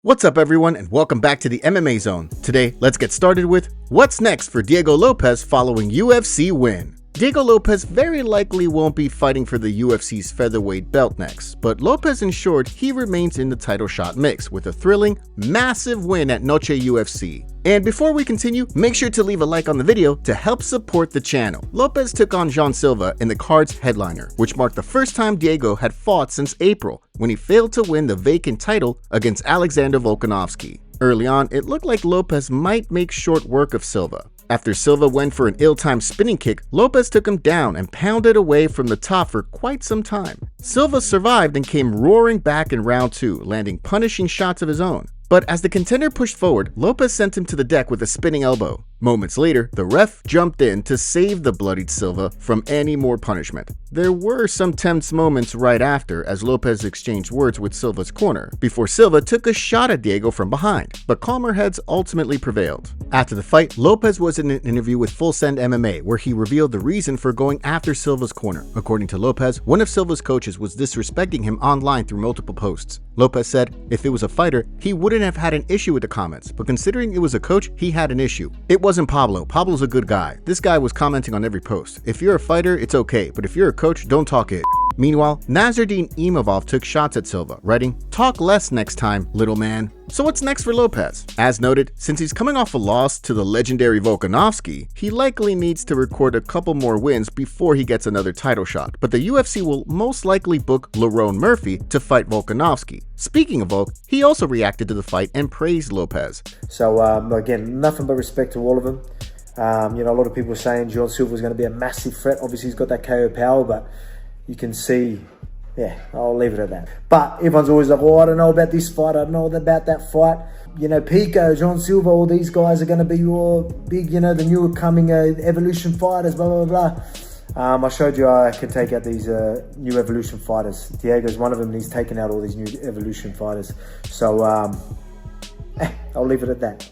What's up everyone and welcome back to the MMA Zone. Today, let's get started with what's next for Diego Lopes following UFC win. Diego Lopes very likely won't be fighting for the UFC's featherweight belt next, but Lopes ensured he remains in the title shot mix with a thrilling, massive win at Noche UFC. And before we continue, make sure to leave a like on the video to help support the channel. Lopes took on Silva in the card's headliner, which marked the first time Diego had fought since April, when he failed to win the vacant title against Alexander Volkanovski. Early on, it looked like Lopes might make short work of Silva. After Silva went for an ill-timed spinning kick, Lopes took him down and pounded away from the top for quite some time. Silva survived and came roaring back in round 2, landing punishing shots of his own. But as the contender pushed forward, Lopes sent him to the deck with a spinning elbow. Moments later, the ref jumped in to save the bloodied Silva from any more punishment. There were some tense moments right after as Lopes exchanged words with Silva's corner, before Silva took a shot at Diego from behind, but calmer heads ultimately prevailed. After the fight, Lopes was in an interview with Full Send MMA where he revealed the reason for going after Silva's corner. According to Lopes, one of Silva's coaches was disrespecting him online through multiple posts. Lopes said if it was a fighter, he wouldn't have had an issue with the comments, but considering it was a coach, he had an issue. It wasn't Pablo. Pablo's a good guy. This guy was commenting on every post. If you're a fighter, it's okay, but if you're a coach, don't talk it. Meanwhile, Nasruddin Imavov took shots at Silva, writing, "Talk less next time, little man." So what's next for Lopes? As noted, since he's coming off a loss to the legendary Volkanovski, he likely needs to record a couple more wins before he gets another title shot, but the UFC will most likely book Lerone Murphy to fight Volkanovski. Speaking of Volk, he also reacted to the fight and praised Lopes. So again, nothing but respect to all of them. A lot of people are saying John Silva is going to be a massive threat. Obviously, he's got that KO power, but you can see, I'll leave it at that. But everyone's always like, I don't know about this fight, I don't know about that fight. Pico, John Silva, all these guys are going to be your big, the new coming Evolution fighters, blah, blah, blah. I showed you I can take out these new Evolution fighters. Diego's one of them, and he's taken out all these new Evolution fighters. So, I'll leave it at that.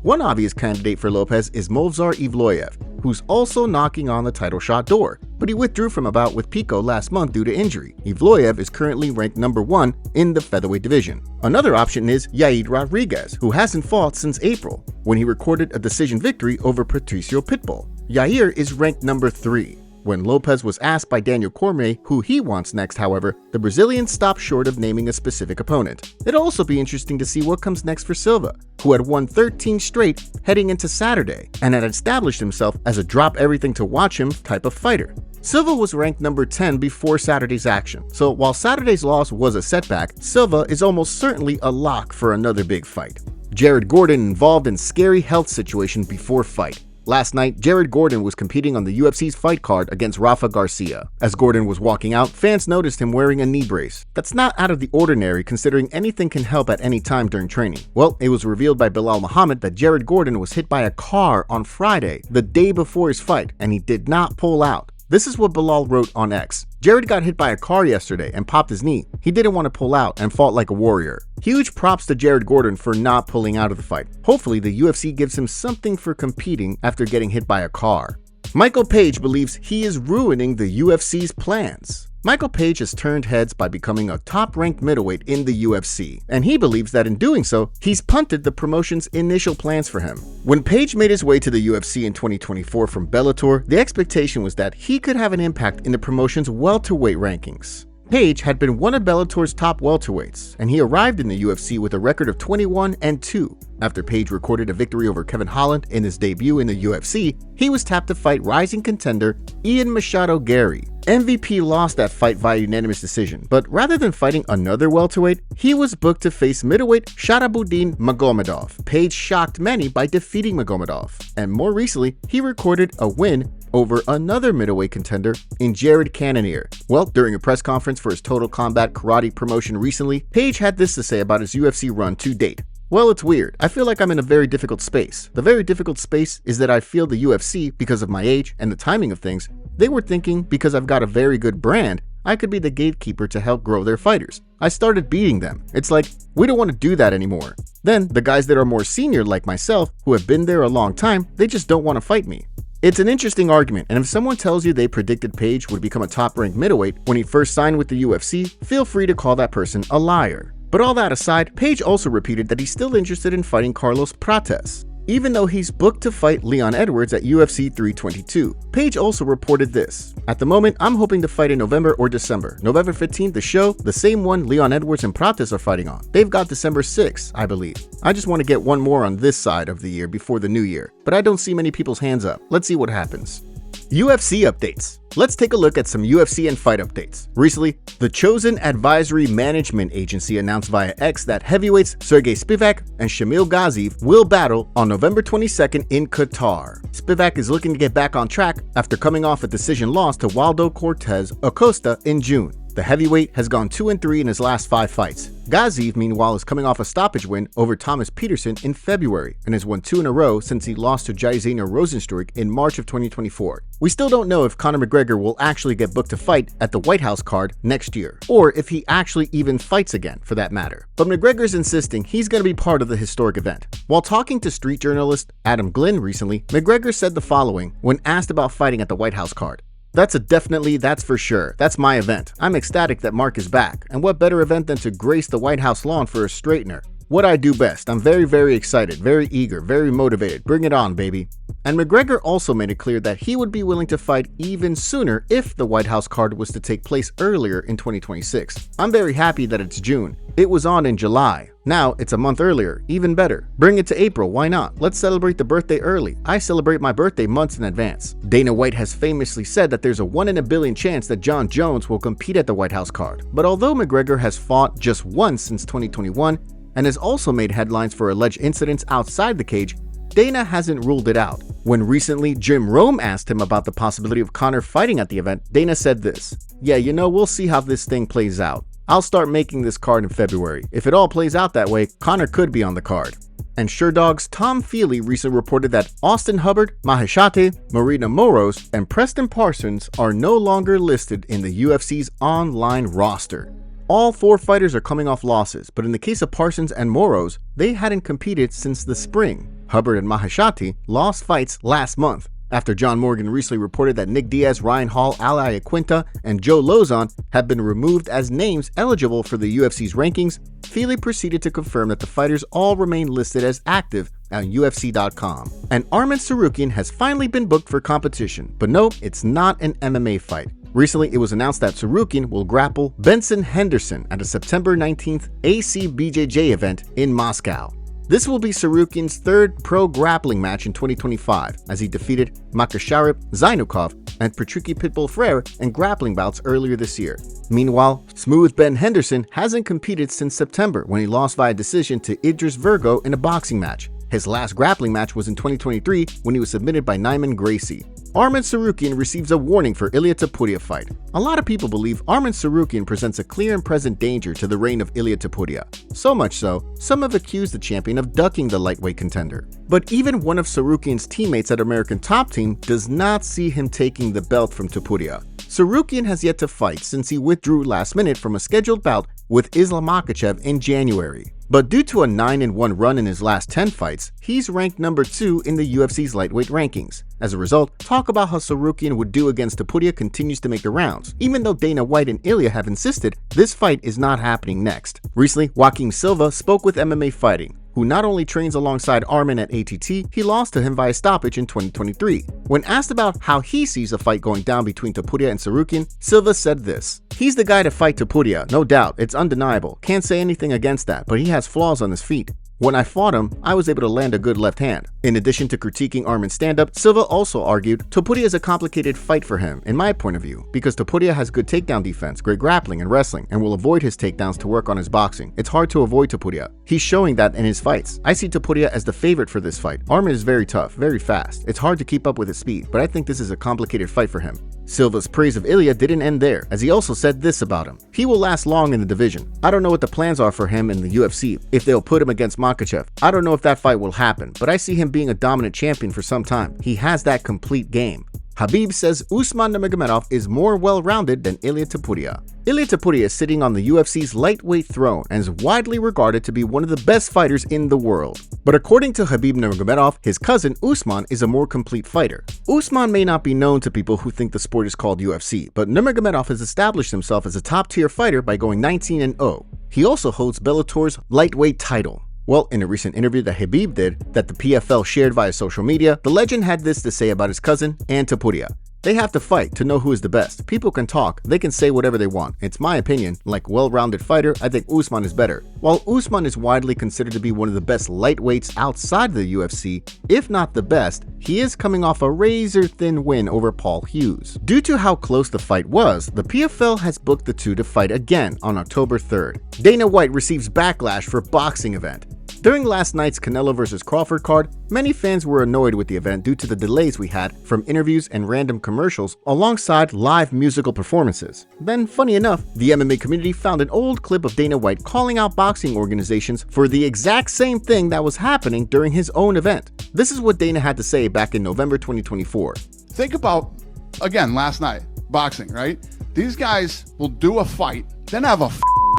One obvious candidate for Lopes is Movsar Evloev, who's also knocking on the title shot door, but he withdrew from a bout with Pico last month due to injury. Evloev is currently ranked number 1 in the featherweight division. Another option is Yair Rodriguez, who hasn't fought since April, when he recorded a decision victory over Patricio Pitbull. Yair is ranked number 3. When Lopes was asked by Daniel Cormier who he wants next, however, the Brazilian stopped short of naming a specific opponent. It'll also be interesting to see what comes next for Silva, who had won 13 straight heading into Saturday and had established himself as a drop everything to watch him type of fighter. Silva was ranked number 10 before Saturday's action, so while Saturday's loss was a setback, Silva is almost certainly a lock for another big fight. Jared Gordon involved in scary health situation before fight. Last night, Jared Gordon was competing on the UFC's fight card against Rafa Garcia. As Gordon was walking out, fans noticed him wearing a knee brace. That's not out of the ordinary considering anything can help at any time during training. Well, it was revealed by Bilal Muhammad that Jared Gordon was hit by a car on Friday, the day before his fight, and he did not pull out. This is what Bilal wrote on X. Jared got hit by a car yesterday and popped his knee. He didn't want to pull out and fought like a warrior. Huge props to Jared Gordon for not pulling out of the fight. Hopefully the UFC gives him something for competing after getting hit by a car. Michael Page believes he is ruining the UFC's plans. Michael Page has turned heads by becoming a top-ranked middleweight in the UFC, and he believes that in doing so, he's punted the promotion's initial plans for him. When Page made his way to the UFC in 2024 from Bellator, the expectation was that he could have an impact in the promotion's welterweight rankings. Page had been one of Bellator's top welterweights, and he arrived in the UFC with a record of 21-2. After Page recorded a victory over Kevin Holland in his debut in the UFC, he was tapped to fight rising contender Ian Machado Gary. MVP lost that fight via unanimous decision, but rather than fighting another welterweight, he was booked to face middleweight Sharabuddin Magomedov. Page shocked many by defeating Magomedov, and more recently, he recorded a win over another middleweight contender in Jared Cannonier. Well, during a press conference for his Total Combat Karate promotion recently, Page had this to say about his UFC run to date. Well, it's weird. I feel like I'm in a very difficult space. The very difficult space is that I feel the UFC, because of my age and the timing of things, they were thinking because I've got a very good brand, I could be the gatekeeper to help grow their fighters. I started beating them. It's like, we don't want to do that anymore. Then, the guys that are more senior like myself, who have been there a long time, they just don't want to fight me. It's an interesting argument, and if someone tells you they predicted Page would become a top-ranked middleweight when he first signed with the UFC, feel free to call that person a liar. But all that aside, Page also repeated that he's still interested in fighting Carlos Prates, even though he's booked to fight Leon Edwards at UFC 322. Page also reported this: "At the moment, I'm hoping to fight in November or December. November 15th, the show, the same one Leon Edwards and Prates are fighting on. They've got December 6th, I believe. I just want to get one more on this side of the year before the new year, but I don't see many people's hands up. Let's see what happens." UFC updates. Let's take a look at some UFC and fight updates. Recently, the Chosen Advisory Management Agency announced via X that heavyweights Sergey Spivak and Shamil Gaziev will battle on November 22nd in Qatar. Spivak is looking to get back on track after coming off a decision loss to Waldo Cortez Acosta in June. The heavyweight has gone 2-3 in his last 5 fights. Gaziev, meanwhile, is coming off a stoppage win over Thomas Peterson in February and has won 2 in a row since he lost to Jairzinho Rozenstruik in March of 2024. We still don't know if Conor McGregor will actually get booked to fight at the White House card next year, or if he actually even fights again, for that matter. But McGregor's insisting he's going to be part of the historic event. While talking to street journalist Adam Glynn recently, McGregor said the following when asked about fighting at the White House card: "That's a definitely, that's for sure. That's my event. I'm ecstatic that Mark is back. And what better event than to grace the White House lawn for a straightener? What I do best. I'm very, very excited, very eager, very motivated. Bring it on, baby." And McGregor also made it clear that he would be willing to fight even sooner if the White House card was to take place earlier in 2026. "I'm very happy that it's June. It was on in July. Now it's a month earlier. Even better. Bring it to April. Why not? Let's celebrate the birthday early. I celebrate my birthday months in advance." Dana White has famously said that there's a 1 in a billion chance that John Jones will compete at the White House card. But although McGregor has fought just once since 2021 and has also made headlines for alleged incidents outside the cage, Dana hasn't ruled it out. When recently Jim Rome asked him about the possibility of Conor fighting at the event, Dana said this: "Yeah, we'll see how this thing plays out. I'll start making this card in February. If it all plays out that way, Conor could be on the card." And SureDog's Tom Feely recently reported that Austin Hubbard, Maheshate, Marina Moros, and Preston Parsons are no longer listed in the UFC's online roster. All 4 fighters are coming off losses, but in the case of Parsons and Moros, they hadn't competed since the spring. Hubbard and Maheshate lost fights last month. After John Morgan recently reported that Nick Diaz, Ryan Hall, Ali Aquinta, and Joe Lozon have been removed as names eligible for the UFC's rankings, Feely proceeded to confirm that the fighters all remain listed as active on UFC.com. And Arman Tsarukyan has finally been booked for competition, but no, it's not an MMA fight. Recently, it was announced that Tsarukyan will grapple Benson Henderson at a September 19th ACBJJ event in Moscow. This will be Tsarukyan's 3rd pro grappling match in 2025, as he defeated Makasharip Zainukov and Patricky Pitbull Freire in grappling bouts earlier this year. Meanwhile, Smooth Ben Henderson hasn't competed since September, when he lost via decision to Idris Virgo in a boxing match. His last grappling match was in 2023 when he was submitted by Nyman Gracie. Arman Tsarukyan receives a warning for Ilia Topuria fight. A lot of people believe Arman Tsarukyan presents a clear and present danger to the reign of Ilia Topuria. So much so, some have accused the champion of ducking the lightweight contender. But even one of Tsarukyan's teammates at American Top Team does not see him taking the belt from Topuria. Tsarukyan has yet to fight since he withdrew last minute from a scheduled bout with Islam Makhachev in January. But due to a 9-1 run in his last 10 fights, he's ranked number 2 in the UFC's lightweight rankings. As a result, talk about how Tsarukyan would do against Topuria continues to make the rounds, even though Dana White and Ilia have insisted this fight is not happening next. Recently, Joaquim Silva spoke with MMA Fighting, who not only trains alongside Arman at ATT, he lost to him via stoppage in 2023. When asked about how he sees a fight going down between Topuria and Tsarukyan, Silva said this: "He's the guy to fight Topuria, no doubt, it's undeniable. Can't say anything against that, but he has flaws on his feet. When I fought him, I was able to land a good left hand." In addition to critiquing Arman's stand-up, Silva also argued Topuria is a complicated fight for him, in my point of view, because Topuria has good takedown defense, great grappling and wrestling, and will avoid his takedowns to work on his boxing. It's hard to avoid Topuria. He's showing that in his fights. I see Topuria as the favorite for this fight. Arman is very tough, very fast. It's hard to keep up with his speed, but I think this is a complicated fight for him. Silva's praise of Ilia didn't end there, as he also said this about him: "He will last long in the division. I don't know what the plans are for him in the UFC, if they'll put him against Makhachev. I don't know if that fight will happen, but I see him being a dominant champion for some time. He has that complete game." Khabib says Usman Nurmagomedov is more well-rounded than Ilia Topuria. Ilia Topuria is sitting on the UFC's lightweight throne and is widely regarded to be one of the best fighters in the world. But according to Khabib Nurmagomedov, his cousin Usman is a more complete fighter. Usman may not be known to people who think the sport is called UFC, but Nurmagomedov has established himself as a top-tier fighter by going 19-0. He also holds Bellator's lightweight title. Well, in a recent interview that Khabib did, that the PFL shared via social media, the legend had this to say about his cousin and Topuria. They have to fight to know who is the best. People can talk, they can say whatever they want. It's my opinion, like well-rounded fighter, I think Usman is better. While Usman is widely considered to be one of the best lightweights outside the UFC, if not the best, he is coming off a razor-thin win over Paul Hughes. Due to how close the fight was, the PFL has booked the two to fight again on October 3rd. Dana White receives backlash for boxing event. During last night's Canelo vs. Crawford card, many fans were annoyed with the event due to the delays we had from interviews and random commercials alongside live musical performances. Then, funny enough, the MMA community found an old clip of Dana White calling out boxing organizations for the exact same thing that was happening during his own event. This is what Dana had to say back in November 2024. Think about, again, last night, boxing, right? These guys will do a fight, then have a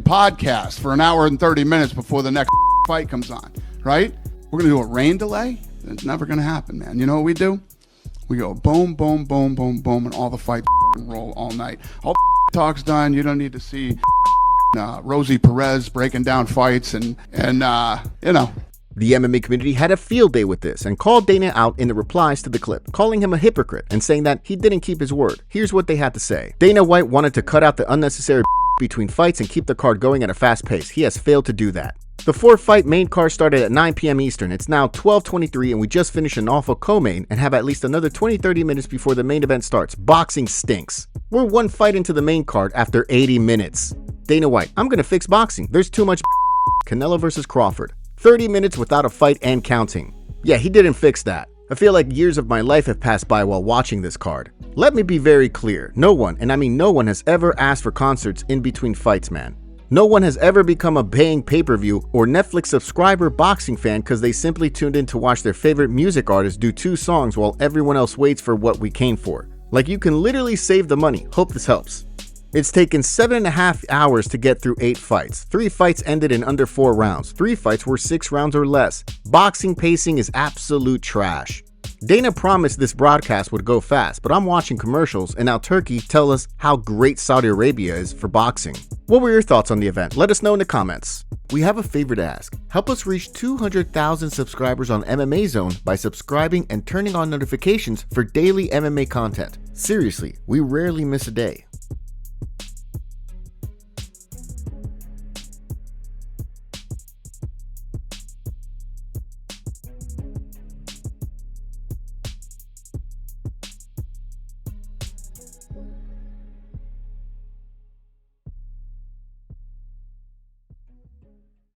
podcast for an hour and 30 minutes before the next fight comes on, right? We're gonna do a rain delay. It's never gonna happen, man. You know what we do? We go boom, boom, boom, boom, boom, and all the fights roll all night. All the talk's done. You don't need to see Rosie Perez breaking down fights and you know. The MMA community had a field day with this and called Dana out in the replies to the clip, calling him a hypocrite and saying that he didn't keep his word. Here's what they had to say. Dana White wanted to cut out the unnecessary between fights and keep the card going at a fast pace. He has failed to do that. The 4-fight main card started at 9 p.m. Eastern. It's now 12:23 and we just finished an awful co-main and have at least another 20-30 minutes before the main event starts. Boxing stinks. We're one fight into the main card after 80 minutes. Dana White, I'm gonna fix boxing. There's too much Canelo vs. Crawford. 30 minutes without a fight and counting. Yeah, he didn't fix that. I feel like years of my life have passed by while watching this card. Let me be very clear. No one, and I mean no one, has ever asked for concerts in between fights, man. No one has ever become a paying pay-per-view or Netflix subscriber boxing fan because they simply tuned in to watch their favorite music artist do 2 songs while everyone else waits for what we came for. Like, you can literally save the money. Hope this helps. It's taken 7.5 hours to get through 8 fights. 3 fights ended in under 4 rounds. 3 fights were 6 rounds or less. Boxing pacing is absolute trash. Dana promised this broadcast would go fast, but I'm watching commercials and now Turkey tell us how great Saudi Arabia is for boxing. What were your thoughts on the event? Let us know in the comments. We have a favor to ask. Help us reach 200,000 subscribers on MMA Zone by subscribing and turning on notifications for daily MMA content. Seriously, we rarely miss a day.